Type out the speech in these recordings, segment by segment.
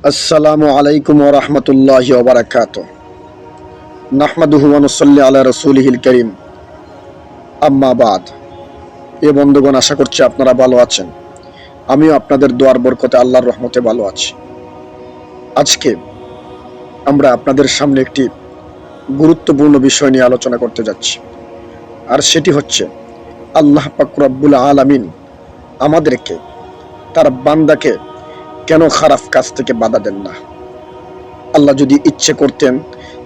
আসসালামু আলাইকুম ওয়া রাহমাতুল্লাহি ওয়া বারাকাতুহু নাহমাদুহু ওয়া নুসাল্লি আলা রাসূলিহিল কারীম আম্মা বাদ। এ বন্ধুগণ, আশা করছি আপনারা ভালো আছেন। আমিও আপনাদের দোয়ার বরকতে আল্লাহর রহমতে ভালো আছি। আজকে আমরা আপনাদের সামনে একটি গুরুত্বপূর্ণ বিষয় নিয়ে আলোচনা করতে যাচ্ছি, আর সেটি হচ্ছে আল্লাহ পাক রব্বুল আলামিন আমাদেরকে, তার বান্দাকে কেন খারাপ কাজ থেকে বাধা দেন না। আল্লাহ যদি ইচ্ছে করতেন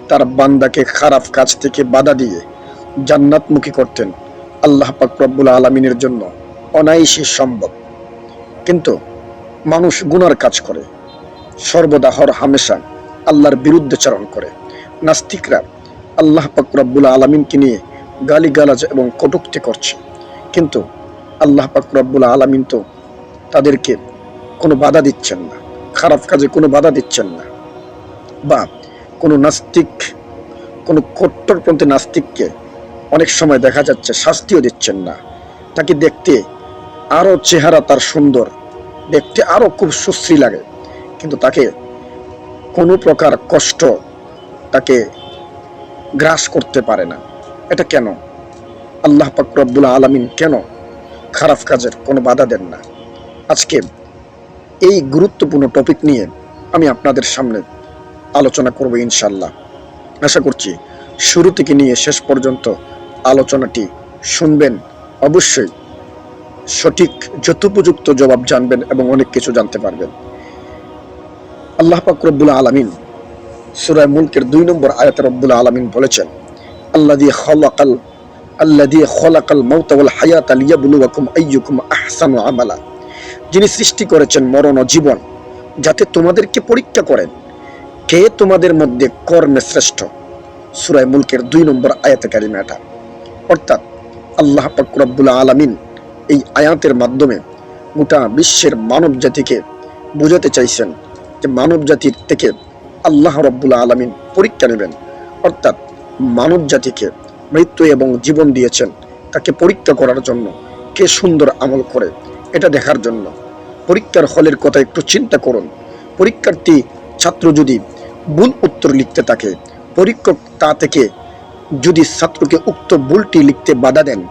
তার বান্দাকে খারাপ কাজ থেকে বাধা দিয়ে জান্নাতমুখী করতেন, আল্লাহ পাক রব্বুল আলামিনের জন্য অনায়াসই সম্ভব। কিন্তু মানুষ গুনার কাজ করে, সর্বদা হর হামেশা আল্লাহর বিরুদ্ধাচরণ করে। নাস্তিকরা আল্লাহ পাক রব্বুল আলামিনকে নিয়ে গালিগালাজ এবং কটূক্তি করছে, কিন্তু আল্লাহ পাক রব্বুল আলামিন তো তাদেরকে কোনো বাধা দিচ্ছেন না, খারাপ কাজে কোনো বাধা দিচ্ছেন না। বা কোনো নাস্তিক, কোনো কট্টরপন্থী নাস্তিককে অনেক সময় দেখা যাচ্ছে শাস্তিও দিচ্ছেন না। তাকে দেখতে আরো চেহারা তার সুন্দর, দেখতে আরো খুব সুশ্রী লাগে, কিন্তু তাকে কোনো প্রকার কষ্ট তাকে গ্রাস করতে পারে না। এটা কেন? আল্লাহ পাক রব্বুল আলামিন কেন খারাপ কাজের কোনো বাধা দেন না? আজকে এই গুরুত্বপূর্ণ টপিক নিয়ে আমি আপনাদের সামনে আলোচনা করব ইনশাল্লাহ। আশা করছি শুরু থেকে নিয়ে শেষ পর্যন্ত আলোচনাটি শুনবেন, অবশ্যই সঠিক যথোপযুক্ত জবাব জানবেন এবং অনেক কিছু জানতে পারবেন। আল্লাহ পাক রব্বুল আলামিন সূরা মুলকের 2 নম্বর আয়াতে রব্বুল আলামিন বলেছেন, আল্লাযী খালাকাল মাউতা ওয়াল হায়াতা লিয়াবলুয়াকুম আইয়ুকুম আহসানু আমালা। যিনি সৃষ্টি করেছেন মরণ ও জীবন, যাতে তোমাদেরকে পরীক্ষা করেন কে তোমাদের মধ্যে কর্মে শ্রেষ্ঠ। সূরা মুলকের 2 নম্বর আয়াতে কারিমা এটা। অর্থাৎ আল্লাহ পাক রব্বুল আলামিন এই আয়াতের মাধ্যমে গোটা বিশ্বের মানব জাতিকে বোঝাতে চাইছেন যে মানব জাতির থেকে আল্লাহ রব্বুল আলামিন পরীক্ষা নেবেন। অর্থাৎ মানব জাতিকে মৃত্যু এবং জীবন দিয়েছেন তাকে পরীক্ষা করার জন্য, কে সুন্দর আমল করে এটা দেখার জন্য। পরীক্ষার হলের কথা একটু চিন্তা করুন। পরীক্ষার্থী ছাত্র যদি ভুল উত্তর লিখতে থাকে, পরীক্ষক তা থেকে যদি ছাত্রকে উক্ত ভুলটি লিখতে বাধা দেন,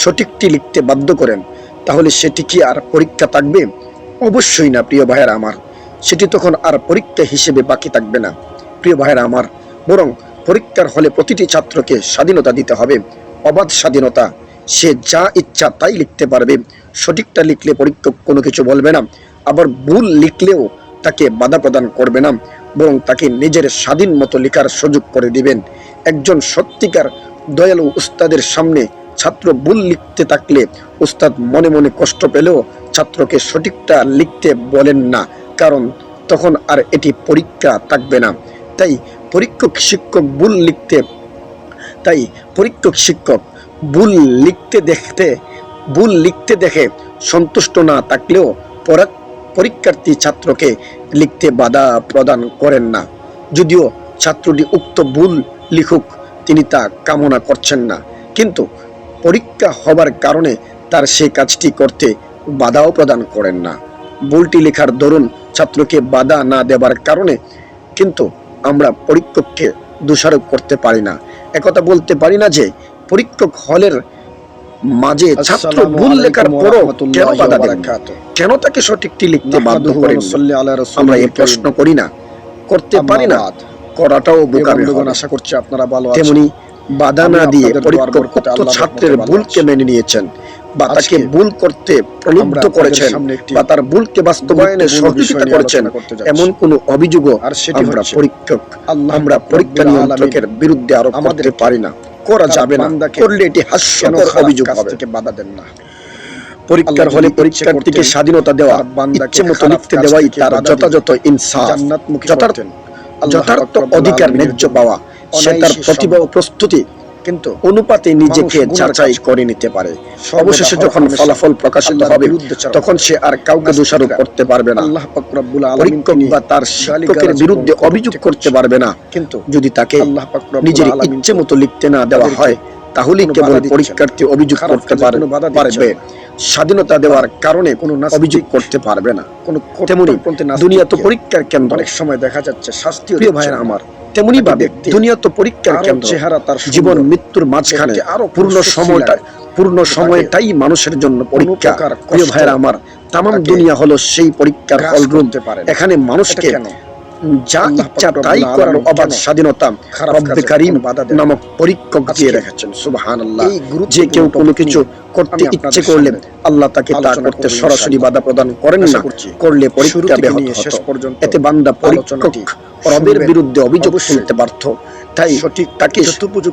সঠিকটি লিখতে বাধ্য করেন, তাহলে সেটি কি আর পরীক্ষা থাকবে? অবশ্যই না প্রিয় ভাইয়েরা আমার, সেটি তখন আর পরীক্ষা হিসেবে বাকি থাকবে না প্রিয় ভাইয়েরা আমার। বরং পরীক্ষার হলে প্রতিটি ছাত্রকে স্বাধীনতা দিতে হবে, অবাধ স্বাধীনতা। সে যা ইচ্ছা তাই লিখতে পারবে। সঠিকটা লিখলে পরীক্ষক কোনো কিছু বলবে না, আবার ভুল লিখলেও তাকে বাধা প্রদান করবে না, বরং তাকে নিজের স্বাধীন মতো লেখার সুযোগ করে দিবেন। একজন সত্যিকার দয়ালু উস্তাদের সামনে ছাত্র ভুল লিখতে থাকলে উস্তাদ মনে মনে কষ্ট পেলেও ছাত্রকে সঠিকটা লিখতে বলেন না, কারণ তখন আর এটি পরীক্ষা থাকবে না। তাই পরীক্ষক শিক্ষক ভুল লিখতে দেখে সন্তুষ্ট না থাকলেও পরীক্ষার্থী ছাত্রকে লিখতে বাধা প্রদান করেন না। যদিও ছাত্রটি উক্ত ভুল লিখুক, তিনি তা কামনা করছেন না, কিন্তু পরীক্ষা হবার কারণে তার সেই কাজটি করতে বাধাও প্রদান করেন না। ভুলটি লেখার দরুন ছাত্রকে বাধা না দেবার কারণে কিন্তু আমরা পরীক্ষককে দোষারোপ করতে পারি না। একথা বলতে পারি না যে পরীক্ষক হলের মাঝে ছাত্র ভুল লেখার পরও কেন বাধা দেন, কেন তাকে সঠিকটি লিখতে বাধ্য করেন। আমরা এই প্রশ্ন করি না, করতে পারি না, করাটাও বোকামি হবে। আশা করছি আপনারা ভালো আছেন। তেমনি বাধা না দিয়ে পরীক্ষক উক্ত ছাত্রের ভুলকে মেনে নিয়েছেন বা তাকে ভুল করতে প্রলুব্ধ করেছেন বা তার ভুলকে বাস্তবায়নে সহযোগিতা করেছেন, এমন কোনো অভিযোগ আমরা পরীক্ষা নিয়ন্ত্রকের বিরুদ্ধে আরোপ করতে পারি না, করা যাবে না। করলে এটি হাস্যকর অভিযোগ হবে। বাধা দেন না। পরীক্ষার হলে পরীক্ষার্থীকে স্বাধীনতা দেওয়া, ইচ্ছে মতো লিখতে দেওয়াই তার যথাযথ ইনসাফ, যথার্থ অধিকার ন্যায্য পাওয়া। সে তার প্রতিভা ও প্রস্তুতি কিন্তু অনুপাতে নিজেকে যাচাই করে নিতে পারে। অবশেষে যখন ফলাফল প্রকাশিত হবে তখন সে আর কাউকে দোষারোপ করতে পারবে না, পরীক্ষক বা তার শিক্ষকের বিরুদ্ধে অভিযোগ করতে পারবে না। কিন্তু যদি তাকে নিজের ইচ্ছে মতো লিখতে না দেওয়া হয় তাহলেই কেবল পরীক্ষার্থী অভিযোগ করতে পারবে। স্বাধীনতা দেওয়ার কারণে কোনো অভিযোগ করতে পারবে না। তেমনি দুনিয়া তো পরীক্ষার কেন্দ্র। অনেক সময় দেখা যাচ্ছে শাস্তি। প্রিয় ভাইয়েরা আমার, তেমনি ভাবে দুনিয়া তো পরীক্ষার কেন্দ্র। চেহারা তার জীবন মৃত্যুর মাঝখানে পূর্ণ সময়টাই মানুষের জন্য পরীক্ষা। প্রিয় ভাইয়েরা আমার, তাম দুনিয়া হলো সেই পরীক্ষার হলরুম। এখানে মানুষকে যা ইচ্ছা তাই করার অবাধ স্বাধীনতা রব্বে কারীম নামক পরীক্ষক দিয়ে রেখেছেন। সুবহানাল্লাহ। যে কেউ কোনো কিছু করতে ইচ্ছে করলে আল্লাহ তাকে তা করতে সরাসরি বাধা প্রদান করেন না। করলে পরীক্ষা ব্যাহত হতো। এতে বান্দা পরীক্ষক রবের বিরুদ্ধে অভিযোগ তুলতে পারত। তাই তাকে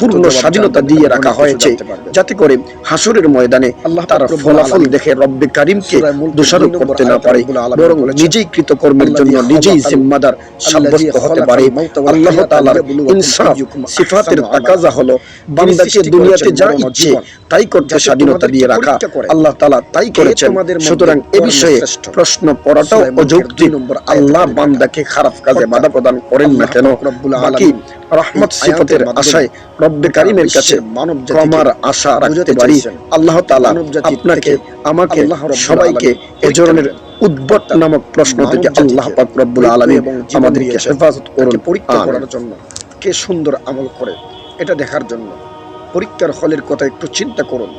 পূর্ণ স্বাধীনতা দিয়ে রাখা হয়েছে, যাতে করে হাসরের ময়দানে তার ফলাফল দেখে রব্বে কারীমকে দোষারোপ করতে না পারে, বরং নিজেই কৃতকর্মের জন্য নিজেই জিম্মাদার সাব্যস্ত হতে পারে। আল্লাহ তাআলার ইনসাফ সিফাতের তাকাজা হলো বান্দাকে দুনিয়াতে যা ইচ্ছে তাই করতে স্বাধীনতা দিয়ে রাখা। আল্লাহ তাআলা তাই করেছেন। সুতরাং এ বিষয়ে প্রশ্ন করাটাও অযৌক্তিক। আল্লাহ বান্দাকে খারাপ কাজে বাধা প্রদান করেন না কেন? বাকি রহমত সিফাতের আশায় রব্বে কারীমের কাছে ক্ষমার আশা রাখতে পারি। আল্লাহ তাআলা আপনাকে, আমাকে, সবাইকে এ ধরনের উদ্ভট নামক প্রশ্ন থেকে আল্লাহ পাক রব্বুল আলামিন আমাদেরকে হেফাজত করুন। পরীক্ষা করার জন্য কে সুন্দর আমল করে এটা দেখার জন্য পরীক্ষার হলের কথা একটু চিন্তা করুন।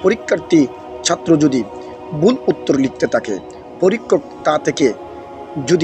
পরীক্ষার্থী ছাত্র যদি ভুল উত্তর লিখতে থাকে, পরীক্ষক তা থেকে যদি